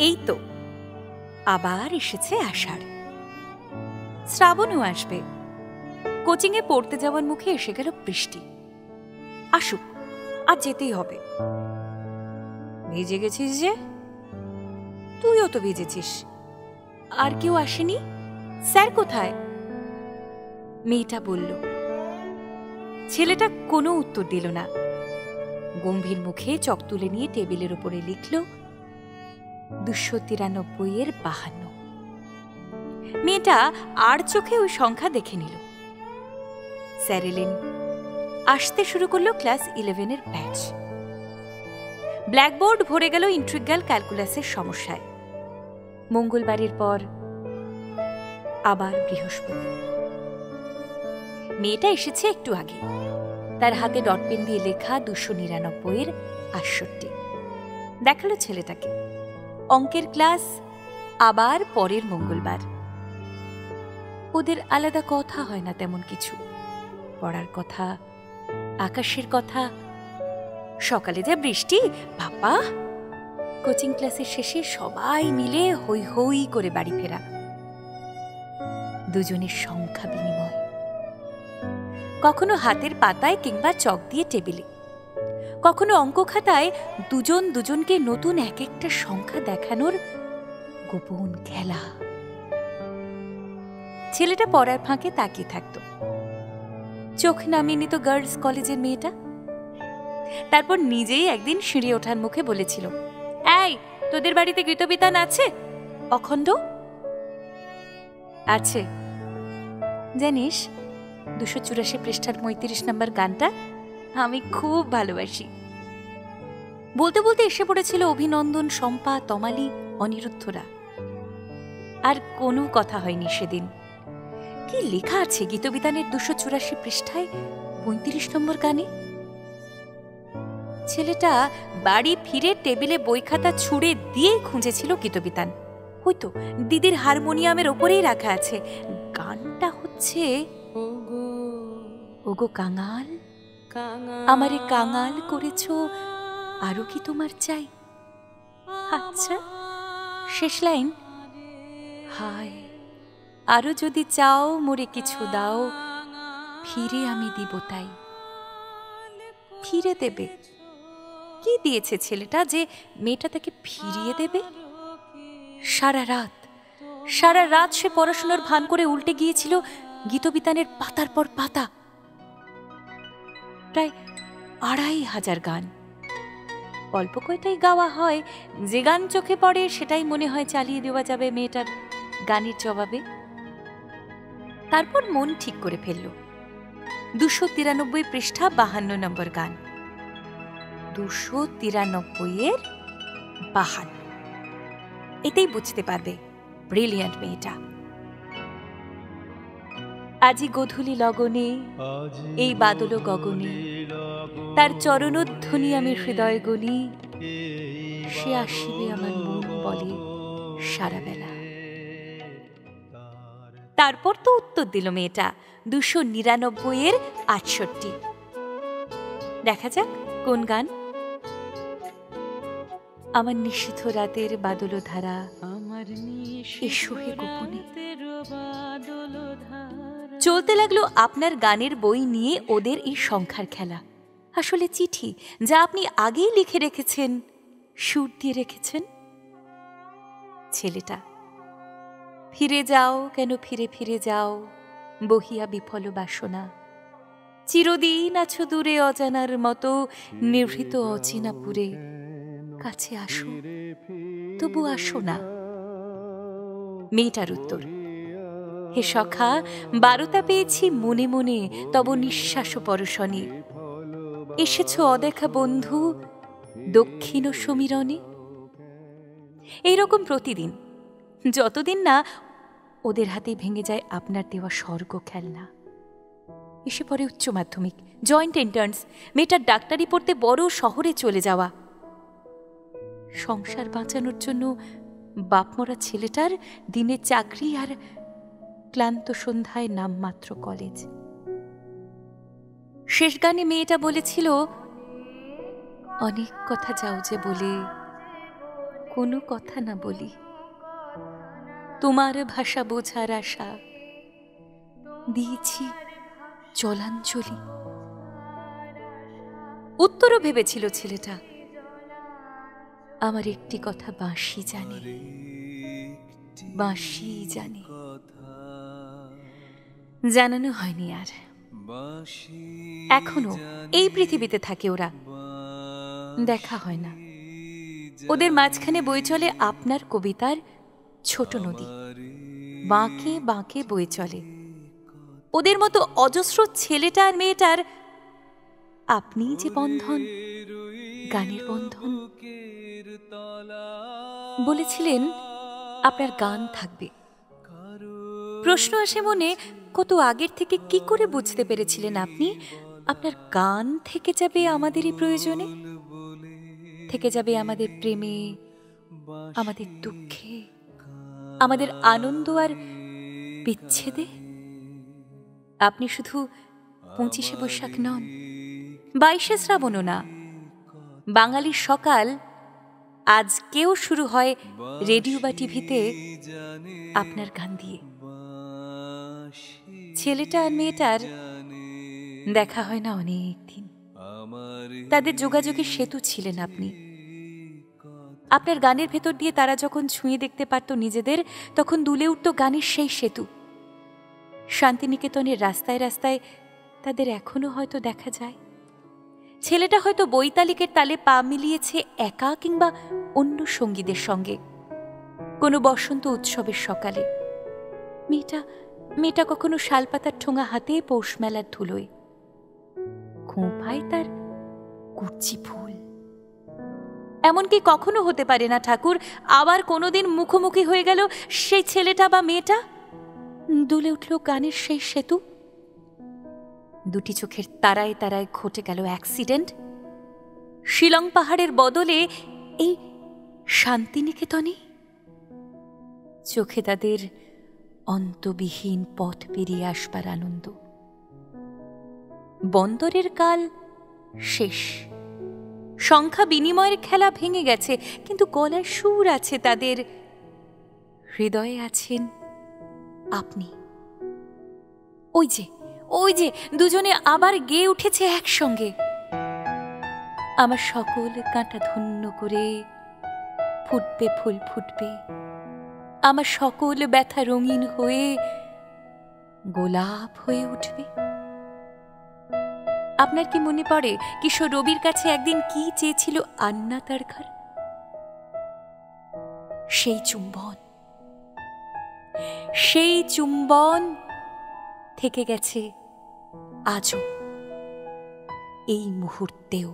এই তো আবার এসেছে আষাঢ়, শ্রাবণও আসবে। কোচিংয়ে পড়তে যাওয়ার মুখে এসে গেল বৃষ্টি। আসুক, আজ যেতেই হবে। ভিজে গেছিস যে? তুইও তো ভিজেছিস। আর কেউ আসেনি? স্যার কোথায়? মেয়েটা বলল। ছেলেটা কোনো উত্তর দিল না। গম্ভীর মুখে চক তুলে নিয়ে টেবিলের উপরে লিখল 293-52। মেয়েটা আর চোখে ওই সংখ্যা দেখে নিল। স্যার এলেন। আসতে শুরু করলো ক্লাস 11-এর ব্যাচ। ব্ল্যাকবোর্ড ভরে গেল ইন্টিগ্রাল ক্যালকুলাসের সমস্যায়। মঙ্গলবারের পর আবার বৃহস্পতি। মেয়েটা এসেছে একটু আগে। তার হাতে ডট পেন দিয়ে লেখা 299-68। দেখালো ছেলেটাকে। অঙ্কের ক্লাস আবার পরের মঙ্গলবার। ওদের আলাদা কথা হয় না তেমন কিছু। পড়ার কথা, আকাশের কথা। সকালে যা বৃষ্টি, বাবা! কোচিং ক্লাসের শেষে সবাই মিলে হই হই করে বাড়ি ফেরা। দুজনের সংখ্যা বিনিময়, কখনো হাতের পাতায় কিংবা চক দিয়ে টেবিলে, কখনো অঙ্ক খাতায় দুজন দুজনকে নতুন এক একটা সংখ্যা দেখানোর গোপন খেলা। ছেলেটা পড়ার ফাঁকে তাকিয়ে থাকত। চোখ নামিয়ে নিত গার্লস কলেজের মেয়েটা। তারপর নিজেই একদিন সিঁড়ি ওঠার মুখে বলেছিল, এই, তোদের বাড়িতে গীতবিতান আছে? অখণ্ড আছে। জানিস, 284 পৃষ্ঠার 35 নম্বর গানটা আমি খুব ভালোবাসি। বলতে বলতে এসে পড়েছিল অভিনন্দন, শম্পা, তমালি, অনিরুদ্ধরা। আর কোনো কথা হয়নি সেদিন। কি লেখা আছে গীতবিতানের 284 পৃষ্ঠায় 35 নম্বর গানে? ছেলেটা বাড়ি ফিরে টেবিলে বই খাতা ছুঁড়ে দিয়েই খুঁজেছিল গীতবিতান। হয়তো দিদির হারমোনিয়ামের ওপরেই রাখা আছে। গানটা হচ্ছে, ওগো কাঙাল, আমারে কাঙাল করেছ, আরো কি তোমার চাই? আচ্ছা, শেষ লাইন, হায়, আরো যদি চাও মোরে কিছু দাও, ফিরে আমি দিব তাই। ফিরে দেবে? কি দিয়েছে ছেলেটা যে মেয়েটা তাকে ফিরিয়ে দেবে? সারা রাত সে পড়াশোনার ভান করে উল্টে গিয়েছিল গীতবিতানের পাতার পর পাতা। প্রায় 2500 গান। অল্প কয়টাই গাওয়া হয়। যে গান চোখে পড়ে সেটাই মনে হয় চালিয়ে দেওয়া যাবে মেয়েটার গানের জবাবে। তারপর মন ঠিক করে ফেলল। 293 পৃষ্ঠা 52 নম্বর গান। 293-52। এতেই বুঝতে পারবে ব্রিলিয়ান্ট মেয়েটা। আজি গধূলি লগনে, এই বাদল গগনে, তার চরণধ্বনি আমি হৃদয় গনি, সে আসিবে আমার মন বলে সারা বেলা। তারপর তো উত্তর দিল মেয়েটা 299-68। দেখা যাক কোন গান। আমার নিষিদ্ধ রাতের বাদল ধারা, এসো হে গোপনে। চলতে লাগলো আপনার গানের বই নিয়ে ওদের এই সংখ্যার খেলা। আসলে চিঠি, যা আপনি আগেই লিখে রেখেছেন, সুর দিয়ে রেখেছেন। ছেলেটা, ফিরে যাও কেন ফিরে ফিরে যাও, বহিয়া বিফল বাসনা, চিরদিন আছো দূরে অজানার মতো, নিভৃত অচিনাপুরে, কাছে আসো তবু আসো না। মেয়েটার উত্তর, হে সখা, বারতা পেয়েছি মনে মনে তব নিঃশ্বাস পরশনে, এসেছ অদেখা বন্ধু দক্ষিণ সমীরণে। এইরকম প্রতিদিন, যতদিন না ওদের হাতে ভেঙে যায় আপনার দেওয়া স্বর্গ খেলনা। এসে পরে উচ্চ মাধ্যমিক, জয়েন্ট এন্ট্রান্স, মেয়েটার ডাক্তারি পড়তে বড় শহরে চলে যাওয়া। সংসার বাঁচানোর জন্য বাপমরা ছেলেটার দিনে চাকরি আর ক্লান্ত সন্ধ্যায় নামমাত্র কলেজ। শেষ গানে মেয়েটা বলেছিল, অনেক কথা যাও যে বলে কোনো কথা না বলি, তোমার ভাষা বোঝার আশা দিয়েছি জলাঞ্জলি। উত্তরও ভেবেছিল ছেলেটা, আমার একটি কথা বাঁশি জানে, বাঁশি জানে। জানানো হয়নি আর। এখনো এই পৃথিবীতে থাকে ওরা, দেখা হয় না। ওদের মাঝখানে বয়ে চলে আপনার কবিতার ছোট নদী, বাঁকে বাঁকে বয়ে চলে। ওদের মতো অজস্র ছেলেটা আর মেয়েটার আপনি যে বন্ধন, গানের বন্ধন। বলেছিলেন আপনার গান থাকবে। প্রশ্ন আসে মনে, কত আগের থেকে কি করে বুঝতে পেরেছিলেন আপনি আপনার গান থেকে যাবে আমাদেরই প্রয়োজনে, থেকে যাবে আমাদের প্রেমে, আমাদের দুঃখে, আমাদের আনন্দ আর বিচ্ছেদে? আপনি শুধু 25শে বৈশাখ নন, 22শে শ্রাবণও না। বাঙালির সকাল আজকেও শুরু হয় রেডিও বা টিভিতে আপনার গান দিয়ে। ছেলেটা আর মেয়েটার দেখা হয় না অনেক দিন। তাদের যোগাযোগের সেতু ছিলেন আপনি। আপনার গানের ভেতর দিয়ে তারা যখন ছুঁয়ে দেখতে পারত নিজেদের, তখন দুলে উঠত গানের সেই সেতু। শান্তিনিকেতনের রাস্তায় রাস্তায় তাদের এখনো হয়তো দেখা যায়। ছেলেটা হয়তো বৈতালিকের তালে পা মিলিয়েছে একা কিংবা অন্য সঙ্গীদের সঙ্গে কোনো বসন্ত উৎসবের সকালে। মেয়েটা কখনো শালপাতার ঠোঙা হাতে পৌষ মেলার ধুলোয়, খোঁপায় তার কুচি ফুল। এমনকি কখনো হতে পারে না ঠাকুর আবার কোনোদিন মুখোমুখি হয়ে গেল সেই ছেলেটা বা মেয়েটা, দুলে উঠল গানের সেই সেতু। দুটি চোখের তারায় তারায় ঘটে গেল অ্যাক্সিডেন্ট। শিলং পাহাড়ের বদলে এই শান্তিনিকেতনে চোখে তাদের অন্তবিহীন পথ পেরিয়ে আসবার আনন্দ। বন্দরের কাল শেষ, সংখ্যা বিনিময়ের খেলা ভেঙে গেছে, কিন্তু গলায় সুর আছে তাদের, হৃদয়ে আছেন আপনি। ওই যে দুজনে আবার গেয়ে উঠেছে একসঙ্গে। আমার সকল কাঁটা ধন্য করে ফুটবে ফুল ফুটবে, আমার সকল ব্যথা রঙিন হয়ে গোলাপ হয়ে উঠবে। আপনার কি মনে পড়ে কিশোর রবির কাছে একদিন কি চেয়েছিল আন্না তারকার? সেই চুম্বন থেকে গেছে আজও, এই মুহূর্তেও।